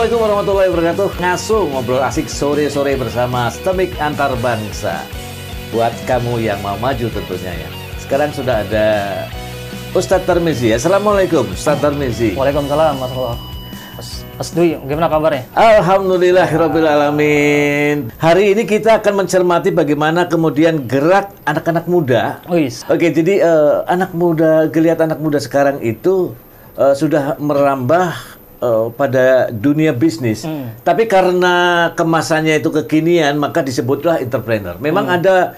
Assalamualaikum warahmatullahi wabarakatuh. Ngasuh ngobrol asik sore-sore bersama STEMIC Antar Bangsa. Buat kamu yang mau maju tentunya ya. Sekarang sudah ada Ustadz Tarmizi. Assalamualaikum Ustadz Tarmizi. Waalaikumsalam Mas Dwi, gimana kabarnya? Alhamdulillahirabbil alamin. Hari ini kita akan mencermati bagaimana kemudian gerak anak-anak muda. Oke, jadi geliat anak muda sekarang itu sudah merambah pada dunia bisnis. Tapi karena kemasannya itu kekinian, maka disebutlah entrepreneur. Memang ada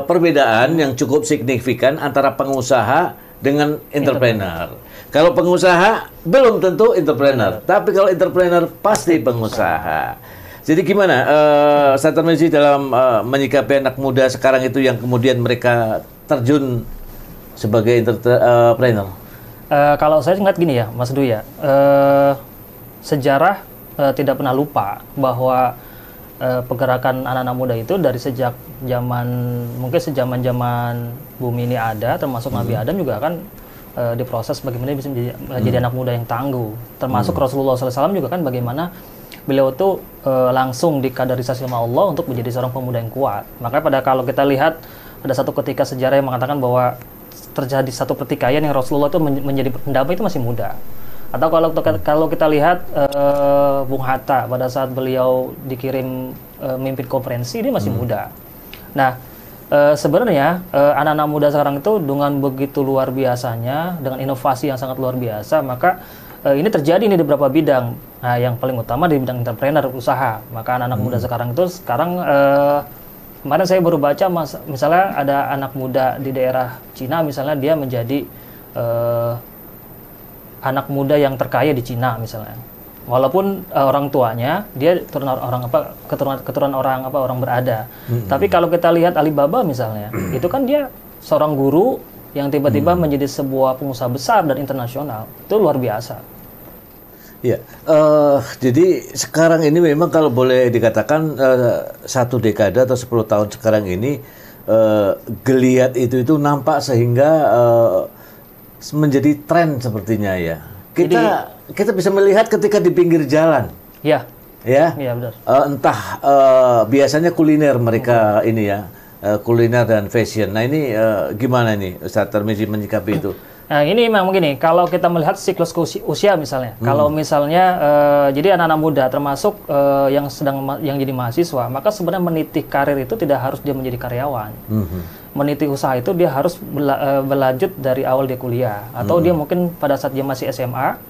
perbedaan yang cukup signifikan antara pengusaha dengan entrepreneur. Kalau pengusaha belum tentu entrepreneur, tapi kalau entrepreneur pasti pengusaha. Jadi gimana Ustadz Tarmizi dalam menyikapi anak muda sekarang itu yang kemudian mereka terjun sebagai entrepreneur? Kalau saya ingat gini ya, Mas Dwi ya, sejarah tidak pernah lupa bahwa pergerakan anak-anak muda itu dari sejak mungkin sejaman bumi ini ada, termasuk Nabi Adam juga kan diproses bagaimana bisa menjadi anak muda yang tangguh. Termasuk Rasulullah SAW juga kan bagaimana beliau itu langsung dikaderisasi sama Allah untuk menjadi seorang pemuda yang kuat. Makanya kalau kita lihat ada satu ketika sejarah yang mengatakan bahwa terjadi satu pertikaian yang Rasulullah itu menjadi pendamping itu masih muda. Atau kalau kita lihat Bung Hatta pada saat beliau dikirim mimpin konferensi, dia masih muda. Nah, sebenarnya anak-anak muda sekarang itu dengan begitu luar biasanya, dengan inovasi yang sangat luar biasa, maka ini terjadi di beberapa bidang. Nah, yang paling utama di bidang entrepreneur, usaha. Maka anak-anak muda sekarang kemarin saya baru baca misalnya ada anak muda di daerah Cina, misalnya dia menjadi anak muda yang terkaya di Cina misalnya. Walaupun orang tuanya dia keturunan orang berada. Tapi kalau kita lihat Alibaba misalnya, itu kan dia seorang guru yang tiba-tiba menjadi sebuah pengusaha besar dan internasional. Itu luar biasa. Ya, jadi sekarang ini memang kalau boleh dikatakan satu dekade atau 10 tahun sekarang ini geliat itu nampak sehingga menjadi tren sepertinya ya. Kita bisa melihat ketika di pinggir jalan. Ya. Ya. Iya benar. Entah biasanya kuliner mereka ini ya, kuliner dan fashion. Nah ini gimana nih Ustadz Tarmizi menyikapi itu? Nah ini memang begini, kalau kita melihat siklus usia misalnya, kalau misalnya jadi anak-anak muda termasuk yang jadi mahasiswa, maka sebenarnya meniti karir itu tidak harus dia menjadi karyawan. Meniti usaha itu dia harus berlanjut dari awal dia kuliah, atau dia mungkin pada saat dia masih SMA,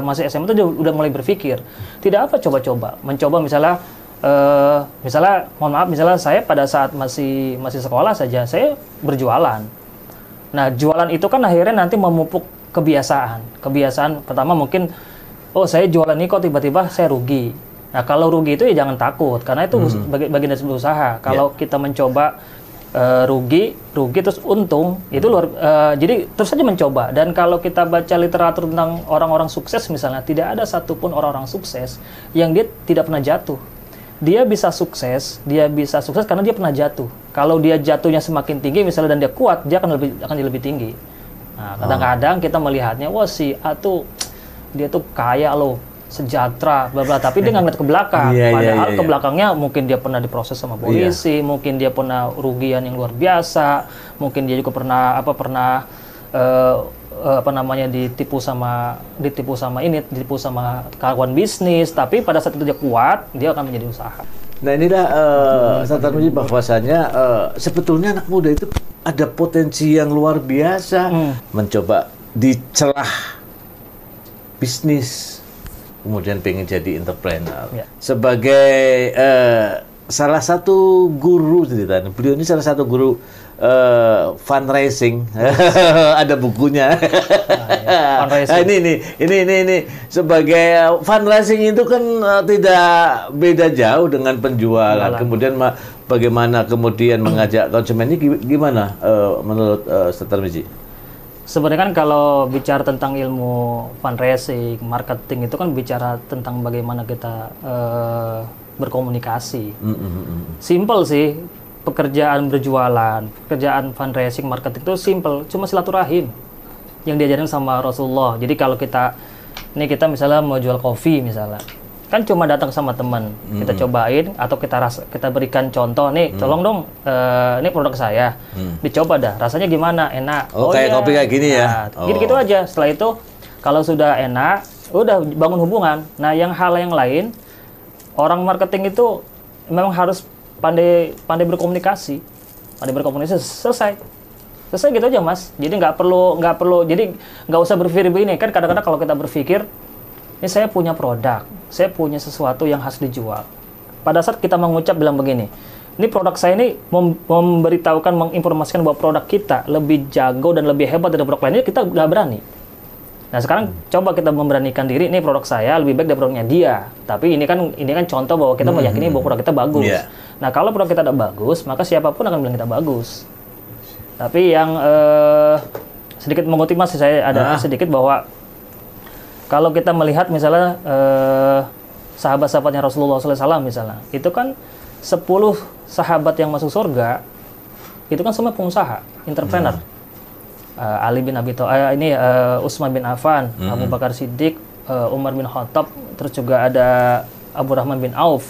masih SMA itu dia udah mulai berpikir, tidak apa coba-coba, mencoba misalnya mohon maaf, misalnya saya pada saat masih sekolah saja, saya berjualan. Nah, jualan itu kan akhirnya nanti memupuk kebiasaan. Kebiasaan pertama mungkin, saya jualan ini kok tiba-tiba saya rugi. Nah, kalau rugi itu ya jangan takut, karena itu bagian dari sebuah usaha. Kalau kita mencoba rugi terus untung, itu jadi terus saja mencoba. Dan kalau kita baca literatur tentang orang-orang sukses misalnya, tidak ada satupun orang-orang sukses yang dia tidak pernah jatuh. Dia bisa sukses karena dia pernah jatuh. Kalau dia jatuhnya semakin tinggi misalnya dan dia kuat, dia akan lebih tinggi. Nah, kadang-kadang kita melihatnya, si A tuh dia tuh kaya loh, sejahtera, bla bla, tapi dia nggak ngeliat ke belakang. Padahal ke belakangnya mungkin dia pernah diproses sama polisi, mungkin dia pernah rugian yang luar biasa, mungkin dia juga pernah ditipu sama kawan bisnis, tapi pada saat itu dia kuat, dia akan menjadi usaha. Nah inilah Ustadz Tarmizi bahwasanya sebetulnya anak muda itu ada potensi yang luar biasa mencoba di celah bisnis, kemudian pengen jadi entrepreneur. Sebagai salah satu guru ceritanya, beliau ini salah satu guru fundraising. Ada bukunya. Ini sebagai fundraising itu kan tidak beda jauh dengan penjualan. Kemudian bagaimana kemudian mengajak konsumen ini gimana menurut Ustadz Tarmizi? Sebenarnya kan kalau bicara tentang ilmu fundraising, marketing itu kan bicara tentang bagaimana kita berkomunikasi. Simple sih. Pekerjaan berjualan, pekerjaan fundraising, marketing itu simple, cuma silaturahim yang diajarin sama Rasulullah. Jadi kalau kita Ini kita misalnya mau jual kopi misalnya, kan cuma datang sama teman, kita cobain atau kita berikan contoh nih, tolong dong, ini produk saya, dicoba dah, rasanya gimana, enak. Oh kayak kopi kayak gini ya? Gitu-gitu aja. Setelah itu kalau sudah enak, udah bangun hubungan. Nah hal yang lain, orang marketing itu memang harus pandai berkomunikasi, selesai gitu aja Mas. Jadi nggak perlu, jadi nggak usah berpikir begini kan. Kadang-kadang kalau kita berpikir, ini saya punya produk, saya punya sesuatu yang harus dijual. Pada saat kita mengucap bilang begini, ini produk saya ini memberitahukan, menginformasikan bahwa produk kita lebih jago dan lebih hebat dari produk lainnya, kita nggak berani. Nah sekarang coba kita memberanikan diri, ini produk saya lebih baik dari produknya dia. Tapi ini kan contoh bahwa kita meyakini bahwa produk kita bagus. Nah kalau produk kita tidak bagus, maka siapapun akan bilang kita bagus. Tapi yang sedikit mengutip Mas, saya ada sedikit bahwa kalau kita melihat misalnya sahabat-sahabatnya Rasulullah SAW misalnya, itu kan 10 sahabat yang masuk surga, itu kan semua pengusaha, entrepreneur. Ali bin Abi Thalib, Utsman bin Affan, Abu Bakar Siddiq, Umar bin Khattab, terus juga ada Abu Rahman bin Auf.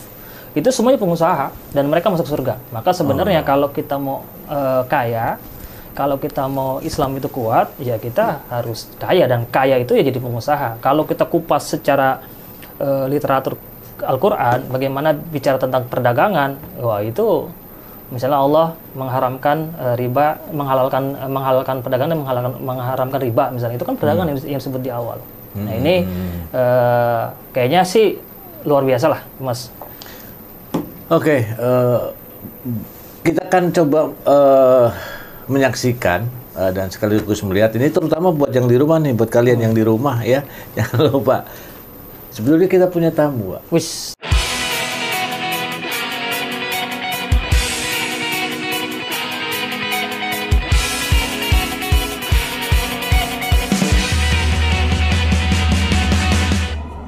Itu semuanya pengusaha dan mereka masuk surga. Maka sebenarnya kalau kita mau kaya, kalau kita mau Islam itu kuat, ya kita harus kaya, dan kaya itu ya jadi pengusaha. Kalau kita kupas secara literatur Al-Quran, bagaimana bicara tentang perdagangan, wah itu misalnya Allah mengharamkan riba, menghalalkan perdagangan dan mengharamkan riba, misalnya itu kan perdagangan yang disebut di awal. Nah ini kayaknya sih luar biasa lah, Mas. Oke, kita akan coba menyaksikan dan sekaligus melihat ini, terutama buat yang di rumah nih, buat kalian yang di rumah ya, jangan lupa. Sebetulnya kita punya tamu, Pak. Wis.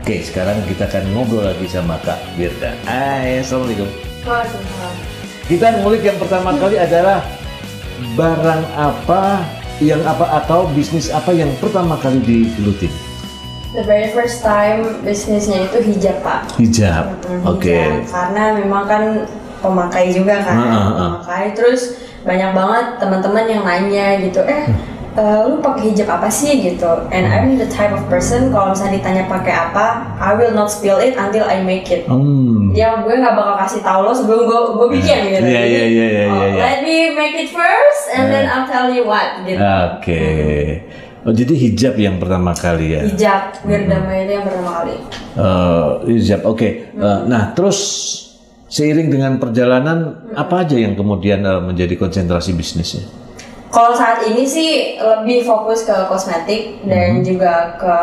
Oke, sekarang kita akan ngobrol lagi sama Kak Birda. Assalamualaikum. Waalaikumsalam. Kita ngulik yang pertama kali adalah barang apa atau bisnis apa yang pertama kali digeluti? The very first time bisnisnya itu hijab, Pak. Hijab. Oke. Karena memang kan pemakai juga kan, pemakai. Terus banyak banget teman-teman yang nanya gitu, lu pakai hijab apa sih gitu? And I'm the type of person, kalau misalnya ditanya pakai apa, I will not spill it until I make it. Ya gue nggak bakal kasih tahu lo sebelum gue bikin gitu. Let me make it first, and then I'll tell you what gitu. Oke. Oh jadi hijab yang pertama kali ya? Hijab, Wirdama itu yang pertama kali. Hijab, oke. Nah terus seiring dengan perjalanan apa aja yang kemudian menjadi konsentrasi bisnisnya? Kalau saat ini sih lebih fokus ke kosmetik dan juga ke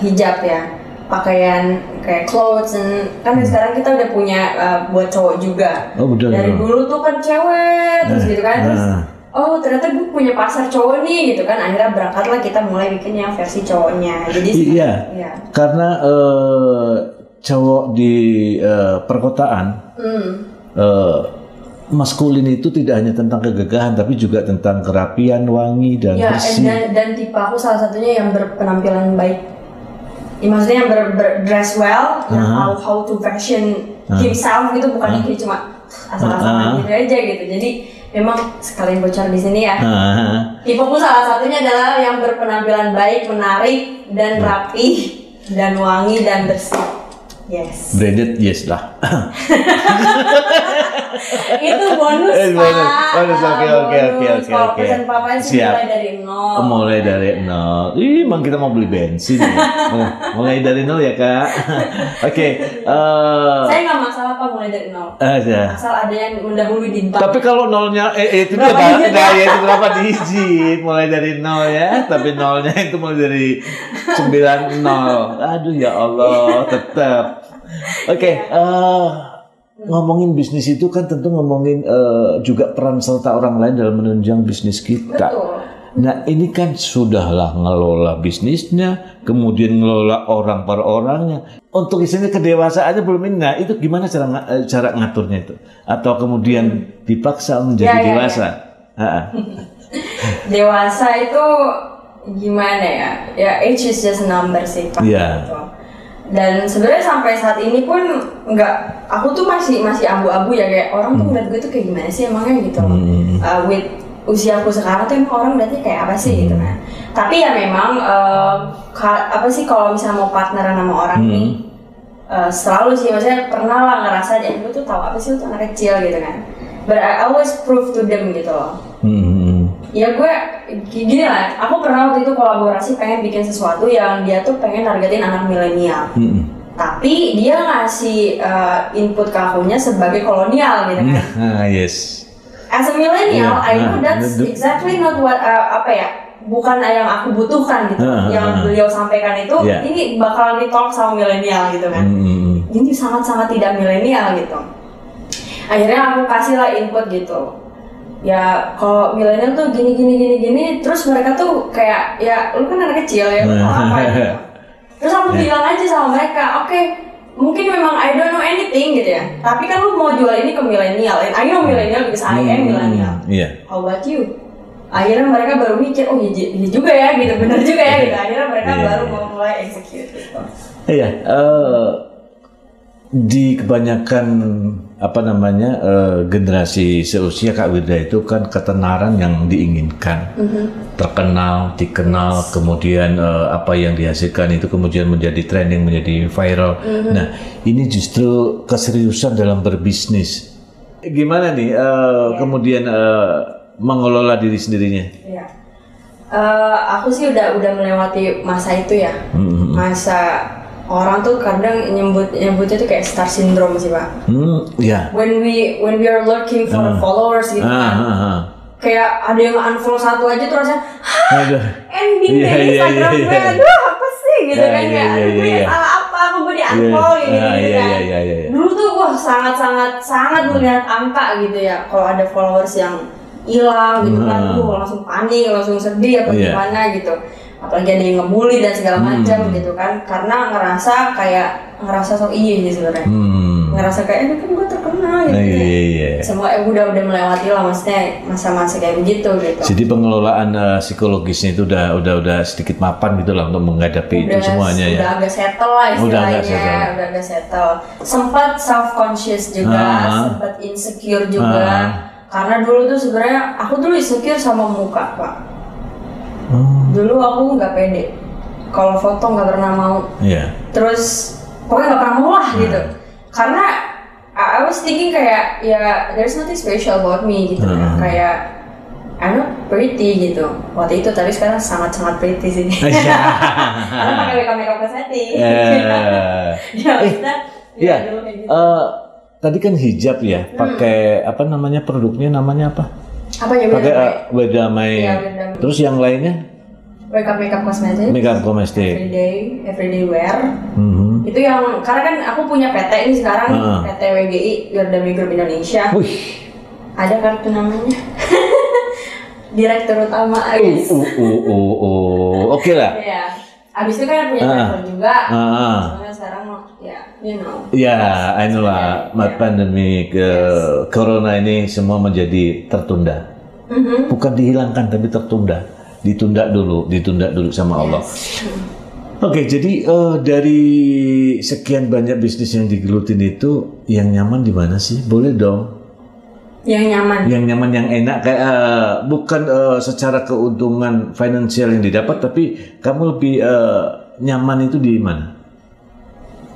hijab ya, pakaian kayak clothes, dan kan sekarang kita udah punya buat cowok juga. Oh, betul. Dari dulu tuh kan cewek terus gitu kan, terus oh ternyata gue punya pasar cowok nih gitu kan, akhirnya berangkatlah kita mulai bikin yang versi cowoknya. Jadi iya. Karena cowok di perkotaan maskulin itu tidak hanya tentang kegagahan, tapi juga tentang kerapian, wangi, dan bersih. Dan tipe aku salah satunya yang berpenampilan baik. Ya, maksudnya yang dress well, yang how to fashion himself gitu, bukan yang cuma asal-asalan gitu aja gitu. Jadi memang sekalian bocor di sini ya. Tipeku salah satunya adalah yang berpenampilan baik, menarik, dan rapi, dan wangi, dan bersih. Yes. Branded, yes lah. Itu bonus, Pak. Bonus, oke. Kalau pesan papa sih mulai dari nol. Mulai dari nol. Emang kita mau beli bensin ya? Mulai dari nol ya, Kak? Oke. Saya nggak masalah, Pak, mulai dari nol. Asal ada yang mendahului di bank. Tapi kalau nolnya, itu dia Pak. Itu berapa digit? Mulai dari nol ya. Tapi nolnya itu mulai dari 90. Aduh ya Allah, tetap. Oke, ngomongin bisnis itu kan tentu ngomongin juga peran serta orang lain dalam menunjang bisnis kita. Betul. Nah ini kan sudahlah ngelola bisnisnya, kemudian ngelola orang per orangnya. Untuk isinya kedewasaannya belum ini. Nah itu gimana cara ngaturnya itu? Atau kemudian dipaksa menjadi dewasa? Dewasa itu gimana ya age is just a number sih Pak. Gitu. Dan sebenarnya sampai saat ini pun aku tuh masih abu-abu ya, kayak orang tuh ngeliat gue tuh kayak gimana sih emangnya gitu. With usia aku sekarang tuh emang orang ngeliatnya kayak apa sih gitu kan. Tapi ya memang apa sih kalau misalnya mau partneran sama orang nih, selalu sih maksudnya pernah lah ngerasa lu tuh tahu apa sih, lu tuh anak kecil gitu kan. But I always prove to them gitu loh. Ya gue gini lah, aku pernah waktu itu kolaborasi pengen bikin sesuatu yang dia tuh pengen targetin anak milenial. Tapi dia ngasih input ke akunya sebagai kolonial gitu kan. Yes. As a millennial, I know that's exactly not what bukan yang aku butuhkan gitu. Yang beliau sampaikan itu ini bakalan di-talk sama milenial gitu kan. Ini sangat-sangat tidak milenial gitu. Akhirnya aku kasih lah input gitu. Ya kalau milenial tuh gini, terus mereka tuh kayak ya lu kan anak kecil ya, lu mau apa gitu. Terus aku bilang aja sama mereka, oke, mungkin memang I don't know anything gitu ya, tapi kan lu mau jual ini ke milenial, and I know milenial because I am milenial. How about you? Akhirnya mereka baru mikir, oh iya juga ya gitu, benar juga ya gitu. Akhirnya mereka baru mau mulai execute gitu. Di kebanyakan generasi seusia Kak Wirda itu kan ketenaran yang diinginkan, terkenal, dikenal, kemudian apa yang dihasilkan itu kemudian menjadi trending, menjadi viral. Nah, ini justru keseriusan dalam berbisnis. Gimana nih kemudian mengelola diri sendirinya? Aku sih udah melewati masa itu ya, masa orang tuh kadang nyebutnya tuh kayak star syndrome sih Pak. When we are looking for followers gitu kan, kayak ada yang unfollow satu aja tuh rasanya, ending dari Instagram gue, aduh apa sih gitu kan, kayak aduh gue salah apa gue di unfollow gitu kan. Dulu tuh gue sangat melihat angka gitu ya, kalau ada followers yang hilang gitu kan, gue langsung panik, langsung sedih apa gimana gitu. Apalagi ada yang ngebully dan segala macam gitu kan, karena ngerasa sok sih sebenarnya, ngerasa kayak kan gue terkenal gitu. Semua udah melewati lah maksudnya masa-masa kayak begitu gitu. Jadi pengelolaan psikologisnya itu udah sedikit mapan gitu lah untuk menghadapi itu semuanya ya. Udah agak settle lah istilahnya, udah agak settle. Sempat self conscious juga, sempat insecure juga, karena dulu tuh sebenarnya aku dulu insecure sama muka Pak. Dulu aku nggak pede, kalau foto nggak pernah mau, terus pokoknya nggak pernah mau lah gitu, karena I was thinking kayak ya there's nothing special about me gitu, kayak I'm not pretty gitu waktu itu, tapi sekarang sangat pretty sih, karena pakai makeup cosmetic. Tadi kan hijab ya, pakai produknya namanya apa? Pakai Wedamai. Terus yang lainnya? Makeup cosmetic. Everyday wear. Itu yang karena kan aku punya PT ini sekarang, PT WGI Wirda Group Indonesia. Ada kartu namanya. Direktur utama guys. Oke lah. Iya. Abis itu kan punya travel juga. Soalnya sekarang I know lah, pandemi corona ini semua menjadi tertunda. Bukan dihilangkan tapi ditunda dulu sama Allah. Oke, jadi dari sekian banyak bisnis yang digelutin itu, yang nyaman di mana sih? Boleh dong. Yang nyaman, yang enak, kayak bukan secara keuntungan finansial yang didapat, tapi kamu lebih nyaman itu di mana?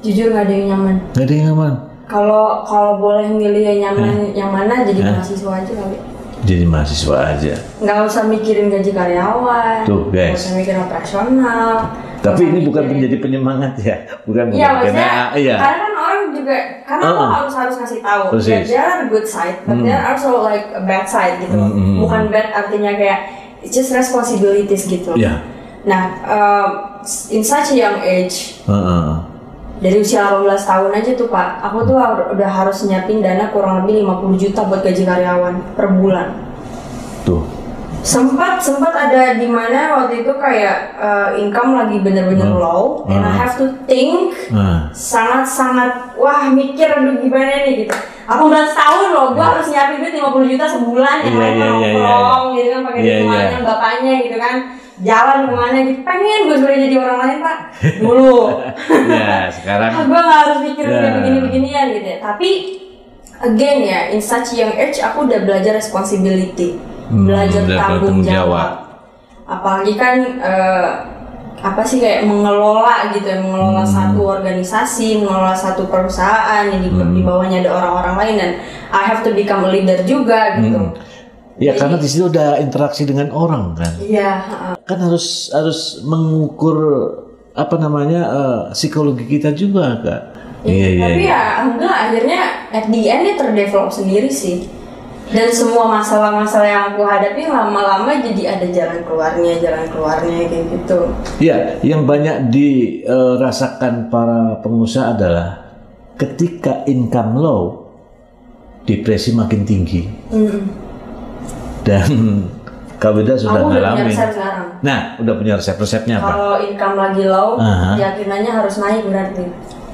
Jujur nggak ada yang nyaman. Nggak ada yang nyaman. Kalau boleh milih yang nyaman, yang mana jadi mahasiswa aja kali. Jadi mahasiswa aja. Nggak usah mikirin gaji karyawan. Tuh guys. Nggak usah mikirin operasional. Tapi ini bukan menjadi penyemangat ya, bukan. Iya maksudnya. Karena kan orang juga, karena aku harus ngasih tahu. There are good side, but there are also like a bad side gitu. Bukan bad artinya kayak it's just responsibilities gitu. Nah, in such a young age. Dari usia 18 tahun aja tuh Pak, aku tuh udah harus nyiapin dana kurang lebih 50 juta buat gaji karyawan per bulan. Tuh. Sempat ada di mana waktu itu kayak income lagi bener-bener low, and I have to think sangat mikir aduh gimana nih gitu. 18 tahun loh, gua harus nyiapin duit 50 juta sebulan yang lain nongkrong gitu kan, pakai duit bapaknya gitu kan. jalan kemana gitu, pengen gue sebenarnya jadi orang lain Pak dulu. Ya sekarang gue nggak harus mikir kayak begini-beginian gitu ya. Tapi again ya, in such young age aku udah belajar responsibility, belajar tanggung jawab. Apalagi kan apa sih kayak mengelola gitu ya, mengelola satu organisasi, mengelola satu perusahaan yang di bawahnya ada orang-orang lain, dan I have to become a leader juga gitu. Ya jadi, karena di situ udah interaksi dengan orang kan. Iya. Kan harus mengukur apa namanya psikologi kita juga Kak. Tapi ya alhamdulillah akhirnya at the end dia terdevelop sendiri sih. Dan semua masalah-masalah yang aku hadapi lama-lama jadi ada jalan keluarnya kayak gitu. Ya, yang banyak dirasakan para pengusaha adalah ketika income low, depresi makin tinggi. Dan Kak Wida sudah ngalamin. Aku udah punya resep sekarang. Nah, udah punya resepnya apa? Kalau income lagi low, keyakinannya harus naik berarti.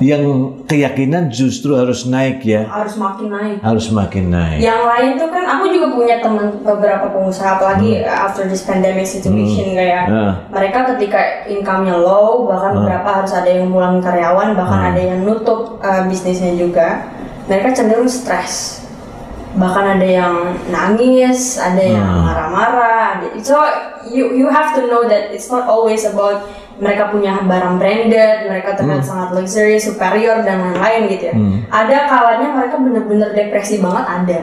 Yang keyakinan justru harus naik ya? Harus makin naik. Harus makin naik. Yang lain tuh kan, aku juga punya teman beberapa pengusaha, apalagi after this pandemic situation kayak mereka ketika income-nya low, bahkan beberapa harus ada yang mulai karyawan, bahkan ada yang nutup bisnisnya juga. Mereka cenderung stres. Bahkan ada yang nangis, ada yang marah-marah. So you have to know that it's not always about mereka punya barang branded, mereka terlihat sangat luxury, superior dan lain-lain gitu ya. Ada kalanya mereka bener-bener depresi banget, ada.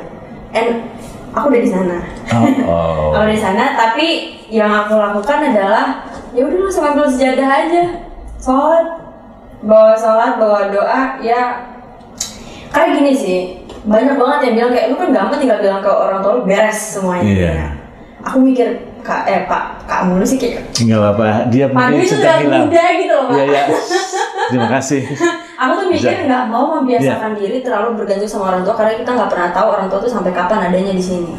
And aku udah di sana. Aku udah di sana, tapi yang aku lakukan adalah ya udah langsung ambil sejadah aja, sholat, bawa doa ya. Kayak gini sih. Banyak banget yang bilang kayak lu kan gampang tinggal bilang ke orang tua lu beres semuanya. Ya. Aku mikir Kak mulu sih kayak nggak apa-apa, dia mungkin sedang hilang. Muda gitu loh Pak. Iya. Terima kasih. Aku tuh mikir nggak mau membiasakan diri terlalu bergantung sama orang tua, karena kita nggak pernah tahu orang tua tuh sampai kapan adanya di sini.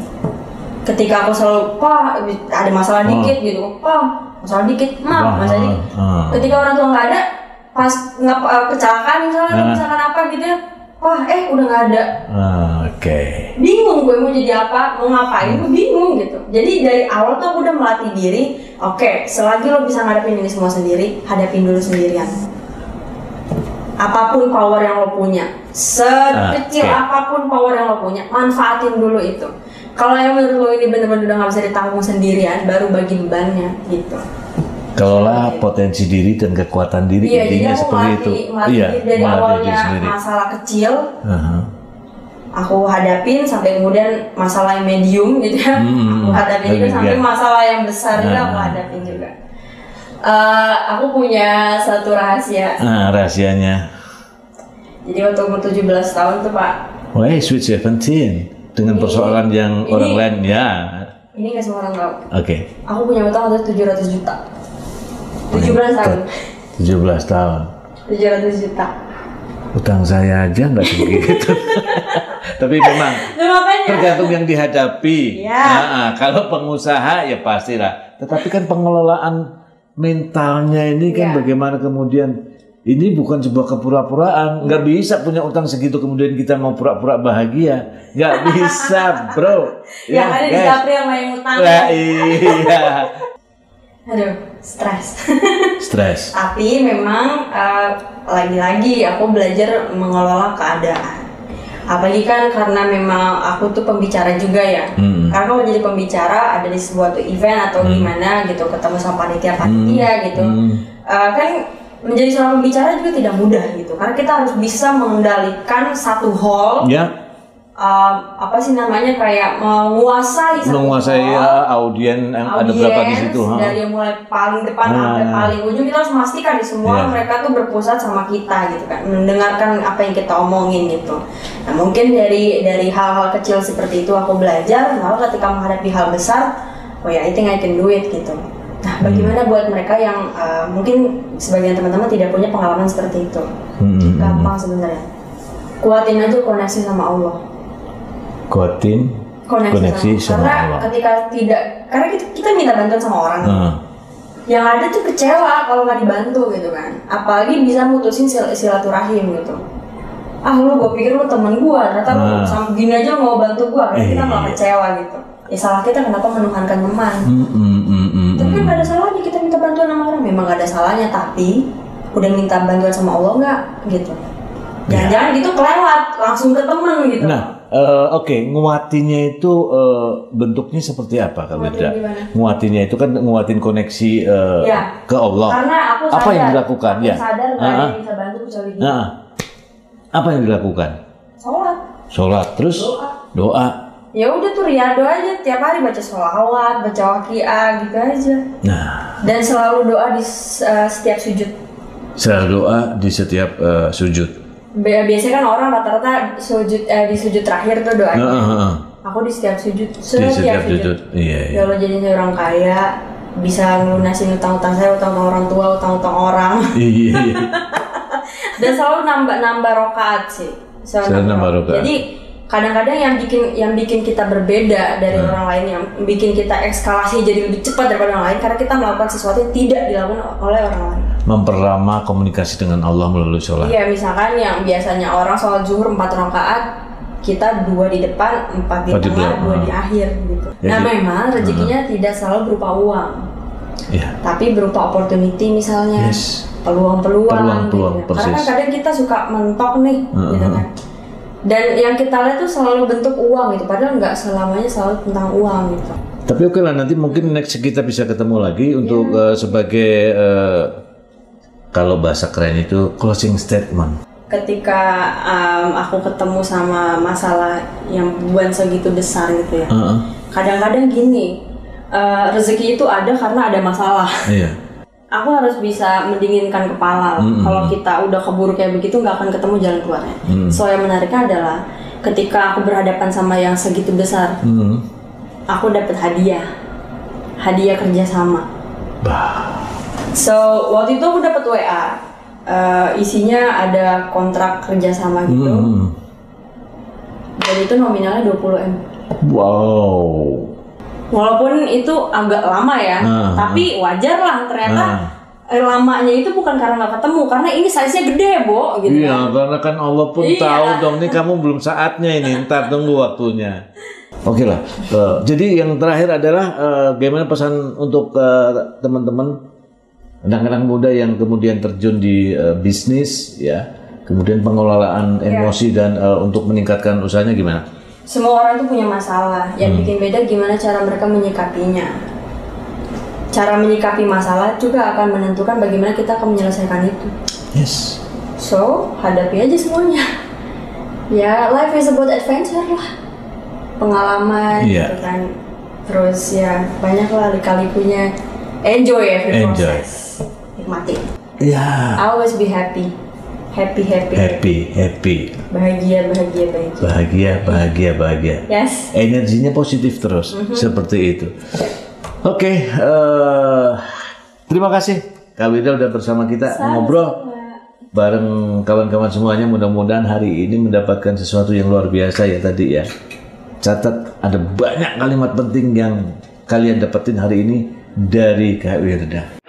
Ketika aku selalu ada masalah dikit gitu, masalah dikit, masalah dikit. Ketika orang tua nggak ada, pas kecelakaan misalkan apa gitu ya. Udah nggak ada. Oke. Bingung gue mau jadi apa, mau ngapain, gue bingung gitu. Jadi dari awal tuh aku udah melatih diri. Oke, selagi lo bisa ngadepin ini semua sendiri, hadapin dulu sendirian. Apapun power yang lo punya, sekecil apapun power yang lo punya, manfaatin dulu itu. Kalau yang menurut lo ini benar-benar udah nggak bisa ditanggung sendirian, baru bagi bebannya gitu. Kelola potensi diri dan kekuatan diri, intinya seperti itu. Dari awalnya masalah kecil, aku hadapin sampai kemudian masalah yang medium gitu ya. Aku hadapin juga sampai masalah yang besar juga aku hadapin juga. Aku punya satu rahasia. Rahasianya. Jadi waktu umur 17 tahun tuh Pak. Sweet 17 dengan persoalan yang orang lain ya. Ini nggak semua orang tahu. Oke. Aku punya utang ada 700 juta. 17 tahun. 17 tahun. 700 juta. Utang saya aja nggak segitu. Tapi memang tergantung yang dihadapi. Kalau pengusaha ya pastilah. Tetapi kan pengelolaan mentalnya ini kan bagaimana kemudian, ini bukan sebuah kepura-puraan. Nggak bisa punya utang segitu kemudian kita mau pura-pura bahagia. Nggak bisa bro. Yang ada di Capri yang main utang. Iya. Aduh, stres. Tapi memang lagi-lagi aku belajar mengelola keadaan. Apalagi kan karena memang aku tuh pembicara juga ya. Karena kalau jadi pembicara ada di sebuah tuh event atau gimana gitu, ketemu sama panitia gitu. Kan menjadi seorang pembicara juga tidak mudah gitu. Karena kita harus bisa mengendalikan satu hall. Apa sih namanya, kayak menguasai audien yang ada berapa di situ, dari yang mulai paling depan sampai paling ujung. Kita harus memastikan di semua mereka tuh berpusat sama kita gitu kan, mendengarkan apa yang kita omongin gitu. Nah mungkin dari hal-hal kecil seperti itu aku belajar, lalu ketika menghadapi hal besar, I think I can do it gitu. Nah bagaimana buat mereka yang mungkin sebagian teman-teman tidak punya pengalaman seperti itu? Gampang sebenarnya, kuatin aja koneksi sama Allah. Koneksi sama Allah. Karena kita minta bantuan sama orang. Yang ada tuh kecewa kalau nggak dibantu gitu kan. Apalagi bisa mutusin silaturahim gitu. Lu gue pikir lu temen gue, ternyata lu sampai gini aja lu mau bantu gue. Kita malah kecewa gitu. Ya salah kita kenapa menuhankan teman. Tapi Ya nggak ada salahnya kita minta bantuan sama orang. Memang nggak ada salahnya, tapi udah minta bantuan sama Allah nggak gitu. Jangan-jangan gitu kelewat langsung ke temen gitu. Nah, oke, nguatinnya itu bentuknya seperti apa Kak Wirda? Nguatinnya itu kan nguatin koneksi ke Allah. Karena aku sadar, apa yang dilakukan? Aku sadar nggak ada yang bisa bantu kecuali dia. Apa yang dilakukan? Sholat, terus doa. Ya udah tuh riyado aja, tiap hari baca sholawat, baca waqiah gitu aja. Nah. Dan selalu doa di setiap sujud. Selalu doa di setiap sujud. Biasanya kan orang rata-rata sujud di sujud terakhir tuh doanya. Aku di setiap sujud. Setiap sujud. Iya. Ya Allah jadinya orang kaya, bisa ngelunasin utang-utang saya, utang-utang orang tua, utang-utang orang. Iya. Dan selalu nambah rakaat sih. Selalu nambah rakaat. Jadi kadang-kadang yang bikin kita berbeda dari orang lain, yang bikin kita eskalasi jadi lebih cepat daripada orang lain, karena kita melakukan sesuatu yang tidak dilakukan oleh orang lain. Memperlama komunikasi dengan Allah melalui sholat. Iya, misalkan yang biasanya orang sholat zuhur 4 rakaat, kita 2 di depan, 4 di tengah, 2 di akhir gitu. Nah memang rezekinya tidak selalu berupa uang, tapi berupa opportunity misalnya, peluang-peluang gitu. Karena kan kadang kita suka mentok nih, gitu kan. Dan yang kita lihat tuh selalu bentuk uang gitu, padahal nggak selamanya selalu tentang uang gitu. Tapi oke lah, nanti mungkin next kita bisa ketemu lagi untuk sebagai kalau bahasa keren itu closing statement. Ketika aku ketemu sama masalah yang beban segitu besar gitu ya, kadang-kadang gini, rezeki itu ada karena ada masalah. Iya. Aku harus bisa mendinginkan kepala. Kalau kita udah keburu kayak begitu, nggak akan ketemu jalan keluarnya. So yang menariknya adalah ketika aku berhadapan sama yang segitu besar, aku dapat hadiah kerjasama. So waktu itu aku dapat WA, isinya ada kontrak kerjasama gitu. Dan itu nominalnya 20M. Wow. Walaupun itu agak lama ya, tapi wajar lah ternyata lamanya itu bukan karena nggak ketemu, karena ini size-nya gede, Bo. Gitu iya, karena kan Allah pun tahu dong, nih kamu belum saatnya ini, ntar tunggu waktunya. Oke lah, jadi yang terakhir adalah bagaimana pesan untuk teman-teman anak-anak muda yang kemudian terjun di bisnis, ya, kemudian pengelolaan emosi dan untuk meningkatkan usahanya gimana? Semua orang itu punya masalah, yang bikin beda gimana cara mereka menyikapinya. Cara menyikapi masalah juga akan menentukan bagaimana kita akan menyelesaikan itu. Yes. So, hadapi aja semuanya. Ya, life is about adventure lah. Pengalaman, gitu kan. Terus ya, banyak lah lika-likunya. Enjoy every process. Nikmati. Always be happy. Happy. Bahagia. Yes. Energinya positif terus, seperti itu. Oke, terima kasih Kak Wirda udah bersama kita ngobrol bareng kawan-kawan semuanya. Mudah-mudahan hari ini mendapatkan sesuatu yang luar biasa ya tadi ya. Catat, ada banyak kalimat penting yang kalian dapetin hari ini dari Kak Wirda.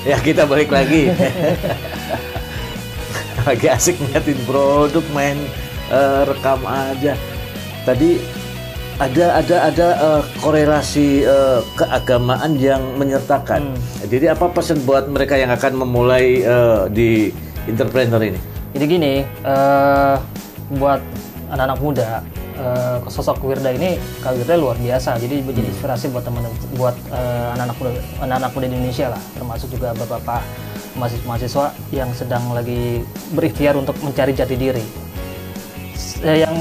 Ya kita balik lagi. Lagi asik ngeliatin produk, main rekam aja. Tadi ada korelasi keagamaan yang menyertakan. Jadi apa pesan buat mereka yang akan memulai di entrepreneur ini? Jadi gini, buat anak-anak muda, sosok Wirda ini, Kak Wirda luar biasa. Jadi menjadi inspirasi buat teman-teman, buat anak-anak muda di Indonesia lah, termasuk juga beberapa mahasiswa yang sedang lagi berikhtiar untuk mencari jati diri.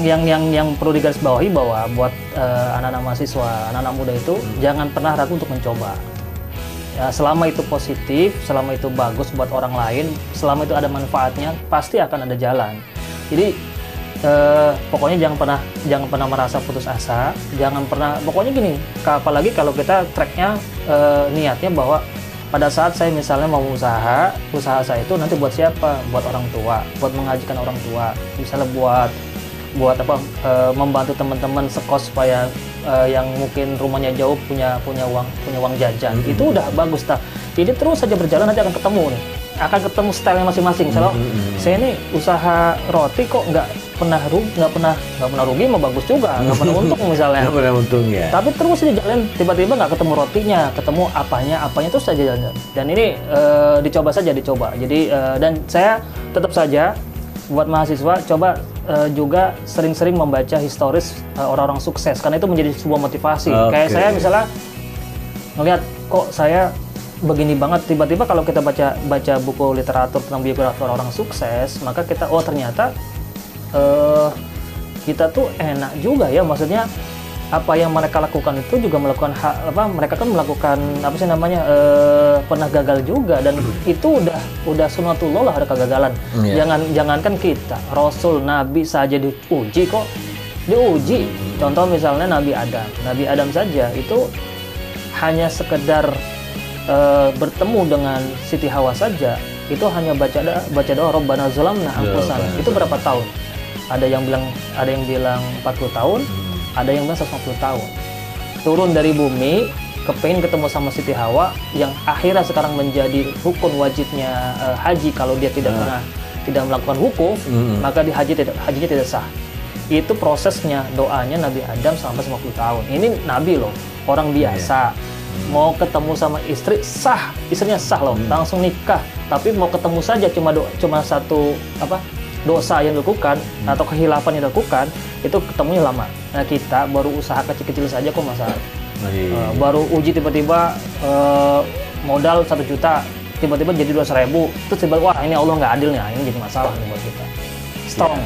Yang perlu digarisbawahi bahwa buat anak-anak mahasiswa, anak-anak muda itu jangan pernah ragu untuk mencoba. Ya, selama itu positif, selama itu bagus buat orang lain, selama itu ada manfaatnya, pasti akan ada jalan. Jadi pokoknya jangan pernah merasa putus asa, jangan pernah, pokoknya gini, apalagi kalau kita tracknya niatnya bahwa pada saat saya misalnya mau usaha saya itu nanti buat siapa? Buat orang tua, buat mengajikan orang tua, misalnya buat buat apa membantu teman-teman sekos supaya yang mungkin rumahnya jauh punya uang jajan. Itu udah bagus ta. Jadi terus saja berjalan, nanti akan ketemu nih. Akan ketemu style masing-masing. Misalnya saya ini usaha roti kok nggak pernah rugi, mah bagus juga, nggak pernah untung misalnya. Nggak pernah untung ya. Tapi terus aja jalan, tiba-tiba nggak ketemu rotinya, ketemu apanya terus saja jalan. Dan ini dicoba. Jadi dan saya tetap saja buat mahasiswa coba juga sering-sering membaca historis orang-orang sukses, karena itu menjadi sebuah motivasi. Kayak saya misalnya ngelihat kok saya begini banget, tiba-tiba kalau kita baca buku literatur tentang biografi orang sukses, maka kita ternyata kita tuh enak juga ya, maksudnya apa yang mereka lakukan itu juga melakukan mereka kan melakukan pernah gagal juga, dan itu udah sunatullah lah, ada kegagalan. Jangankan kita, Rasul, Nabi saja diuji kok, Contoh misalnya Nabi Adam saja itu hanya sekedar bertemu dengan Siti Hawa saja, itu hanya baca doa Rabbana zalamna anfusana. Itu berapa tahun? Ada yang bilang 40 tahun, ada yang bilang 150 tahun. Turun dari bumi, kepengen ketemu sama Siti Hawa, yang akhirnya sekarang menjadi rukun wajibnya haji. Kalau dia tidak melakukan wukuf, maka hajinya tidak sah. Itu prosesnya, doanya Nabi Adam sampai 50 tahun. Ini Nabi loh, orang biasa. Mau ketemu sama istrinya sah loh, langsung nikah. Tapi mau ketemu saja cuma satu dosa yang dilakukan atau kehilafan yang dilakukan, itu ketemunya lama. Nah kita baru usaha kecil-kecil saja kok masalah. Baru uji tiba-tiba modal 1 juta, tiba-tiba jadi 200.000, terus tiba-tiba wah ini Allah nggak adil nih, ini jadi masalah nih buat kita. Strong.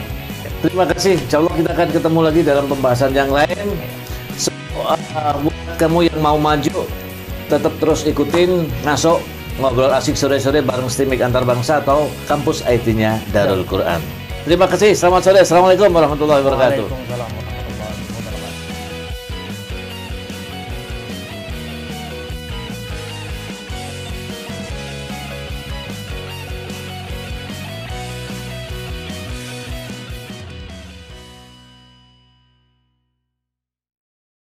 Terima kasih. Insya Allah kita akan ketemu lagi dalam pembahasan yang lain. Buat kamu yang mau maju, tetap terus ikutin Ngaso ngobrol asik sore-sore bareng Stimik Antar Bangsa atau kampus IT-nya Darul Quran. Terima kasih. Selamat sore. Assalamualaikum warahmatullahi wabarakatuh. Waalaikumsalam.